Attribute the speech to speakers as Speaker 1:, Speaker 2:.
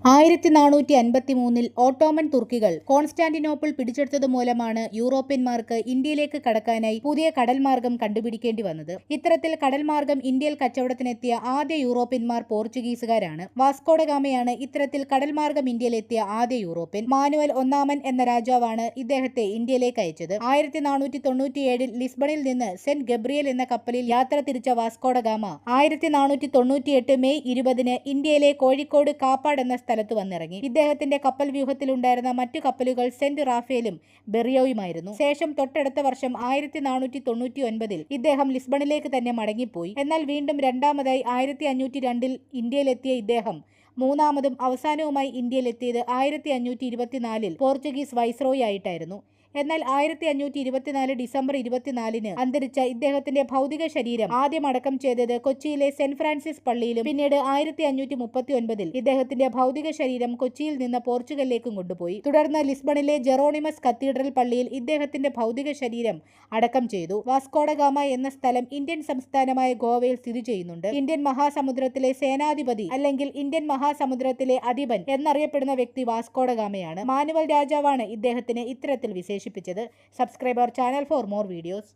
Speaker 1: 1453 Ottoman തുർക്കികൾ Constantinople പിടിച്ചെടുത്തത് മൂലമാണ് യൂറോപ്യന്മാർക്ക് ഇന്ത്യയിലേക്ക് കടക്കാനായി പുതിയ കടൽമാർഗം കണ്ടുപിടിക്കേണ്ടി വന്നത്. ഇത്തരത്തിൽ കടൽമാർഗം ഇന്ത്യയിൽ കച്ചവടത്തിനെത്തിയ ആദ്യ യൂറോപ്യന്മാർ പോർച്ചുഗീസുകാരാണ്. വാസ്കോഡഗാമയാണ് ഇത്തരത്തിൽ കടൽമാർഗം ഇന്ത്യയിലെത്തിയ ആദ്യ യൂറോപ്യൻ. മാനുവൽ ഒന്നാമൻ എന്ന രാജാവാണ് ഇദ്ദേഹത്തെ ഇന്ത്യയിലേക്ക് അയച്ചത്. 1497 ലിസ്ബണിൽ നിന്ന് സെന്റ് ഗബ്രിയേൽ എന്ന കപ്പലിൽ യാത്ര തിരിച്ച വാസ്കോഡഗാമ 1498 മെയ് 20 ഇന്ത്യയിലെ കോഴിക്കോട് കാപ്പാട് എന്ന സ്ഥലത്ത് വന്നിറങ്ങി. ഇദ്ദേഹത്തിന്റെ കപ്പൽ വ്യൂഹത്തിലുണ്ടായിരുന്ന മറ്റു കപ്പലുകൾ സെന്റ് റാഫേലും ബെറിയോയുമായിരുന്നു. ശേഷം തൊട്ടടുത്ത വർഷം 1499 ഇദ്ദേഹം ലിസ്ബണിലേക്ക് തന്നെ മടങ്ങിപ്പോയി. എന്നാൽ വീണ്ടും രണ്ടാമതായി 1502 ഇന്ത്യയിലെത്തിയ ഇദ്ദേഹം മൂന്നാമതും അവസാനവുമായി ഇന്ത്യയിലെത്തിയത് 1524 പോർച്ചുഗീസ് വൈസ്രോയി ആയിട്ടായിരുന്നു. എന്നാൽ 1524 ഡിസംബർ 24 അന്തരിച്ച ഇദ്ദേഹത്തിന്റെ ഭൗതിക ശരീരം ആദ്യം അടക്കം ചെയ്തത് കൊച്ചിയിലെ സെന്റ് ഫ്രാൻസിസ് പള്ളിയിലും പിന്നീട് 1539 ഇദ്ദേഹത്തിന്റെ ഭൗതിക ശരീരം കൊച്ചിയിൽ നിന്ന് പോർച്ചുഗലിലേക്കും കൊണ്ടുപോയി. തുടർന്ന് ലിസ്ബണിലെ ജെറോണിമസ് കത്തീഡ്രൽ പള്ളിയിൽ ഇദ്ദേഹത്തിന്റെ ഭൗതിക ശരീരം അടക്കം ചെയ്തു. വാസ്കോഡഗാമ എന്ന സ്ഥലം ഇന്ത്യൻ സംസ്ഥാനമായ ഗോവയിൽ സ്ഥിതി ചെയ്യുന്നുണ്ട്. ഇന്ത്യൻ മഹാസമുദ്രത്തിലെ സേനാധിപതി അല്ലെങ്കിൽ ഇന്ത്യൻ മഹാസമുദ്രത്തിലെ അധിപൻ എന്നറിയപ്പെടുന്ന വ്യക്തി വാസ്കോഡഗാമയാണ്. മാനുവൽ രാജാവാണ് ഇദ്ദേഹത്തിന് ഇത്തരത്തിൽ വിശേഷിപ്പിച്ചത്. Subscribe our channel for more videos.